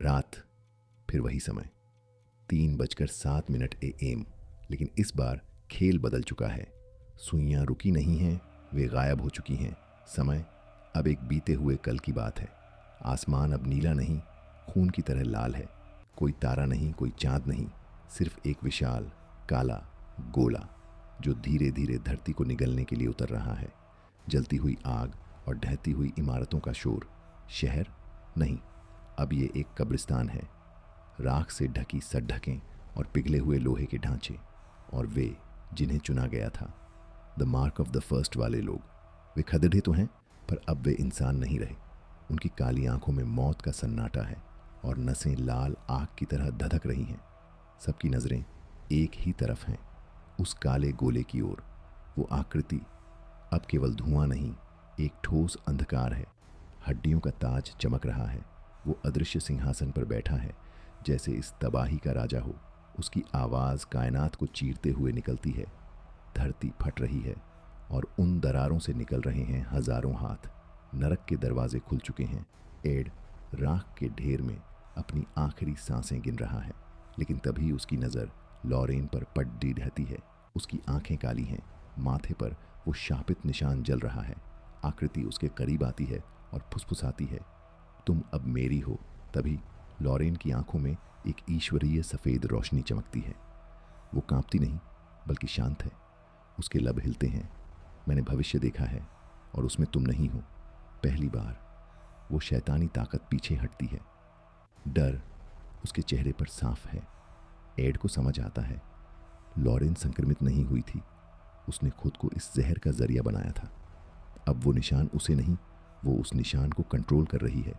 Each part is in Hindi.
रात, फिर वही समय, 3:07 AM। लेकिन इस बार खेल बदल चुका है। सुइयां रुकी नहीं हैं, वे गायब हो चुकी हैं। समय अब एक बीते हुए कल की बात है। आसमान अब नीला नहीं, खून की तरह लाल है। कोई तारा नहीं, कोई चांद नहीं, सिर्फ एक विशाल काला गोला जो धीरे धीरे धरती को निगलने के लिए उतर रहा है। जलती हुई आग और ढहती हुई इमारतों का शोर। शहर नहीं, अब ये एक कब्रिस्तान है। राख से ढकी सड़कें और पिघले हुए लोहे के ढांचे, और वे जिन्हें चुना गया था, the mark of the first वाले लोग। वे खदेड़े तो हैं, पर अब वे इंसान नहीं रहे। उनकी काली आंखों में मौत का सन्नाटा है और नसें लाल आग की तरह धधक रही हैं। सबकी नजरें एक ही तरफ हैं, उस काले गोले की ओर। वो आकृति अब केवल धुआं नहीं, एक ठोस अंधकार है। हड्डियों का ताज चमक रहा है। वो अदृश्य सिंहासन पर बैठा है, जैसे इस तबाही का राजा हो। उसकी आवाज़ कायनात को चीरते हुए निकलती है। धरती फट रही है और उन दरारों से निकल रहे हैं हजारों हाथ। नरक के दरवाजे खुल चुके हैं। एड राख के ढेर में अपनी आखिरी सांसें गिन रहा है, लेकिन तभी उसकी नज़र लॉरेन पर पड्डी ढहती है। उसकी आंखें काली हैं, माथे पर वो शापित निशान जल रहा है। आकृति उसके करीब आती है और फुसफुसाती है, तुम अब मेरी हो। तभी लॉरेन की आंखों में एक ईश्वरीय सफ़ेद रोशनी चमकती है। वो कांपती नहीं, बल्कि शांत है। उसके लब हिलते हैं। मैंने भविष्य देखा है और उसमें तुम नहीं हो। पहली बार वो शैतानी ताकत पीछे हटती है। डर उसके चेहरे पर साफ है। एड को समझ आता है, लॉरेन संक्रमित नहीं हुई थी। उसने खुद को इस जहर का जरिया बनाया था। अब वो निशान उसे नहीं, वो उस निशान को कंट्रोल कर रही है।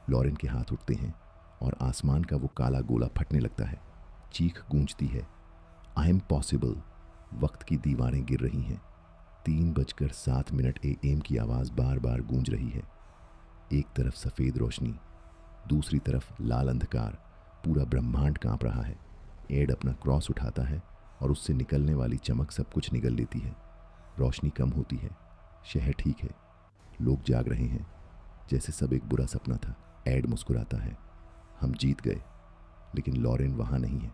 लॉरेन के हाथ उठते हैं और आसमान का वो काला गोला फटने लगता है। चीख गूंजती है, आई एम पॉसिबल। वक्त की दीवारें गिर रही हैं। 3:07 AM की आवाज़ बार बार गूंज रही है। एक तरफ सफ़ेद रोशनी, दूसरी तरफ लाल अंधकार। पूरा ब्रह्मांड कांप रहा है। एड अपना क्रॉस उठाता है और उससे निकलने वाली चमक सब कुछ निगल लेती है। रोशनी कम होती है। शहर ठीक है, लोग जाग रहे हैं, जैसे सब एक बुरा सपना था। एड मुस्कुराता है, हम जीत गए। लेकिन लॉरेन वहाँ नहीं है।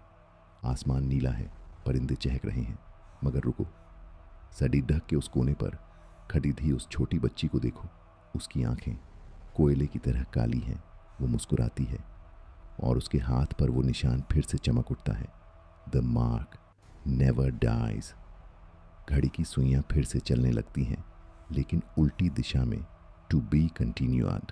आसमान नीला है, परिंदे चहक रहे हैं। मगर रुको, सड़ी ढक के उस कोने पर खड़ी थी उस छोटी बच्ची को देखो। उसकी आंखें कोयले की तरह काली हैं। वो मुस्कुराती है और उसके हाथ पर वो निशान फिर से चमक उठता है, द मार्क नेवर डाइज। घड़ी की सुइयां फिर से चलने लगती हैं, लेकिन उल्टी दिशा में, टू बी कंटिन्यूड।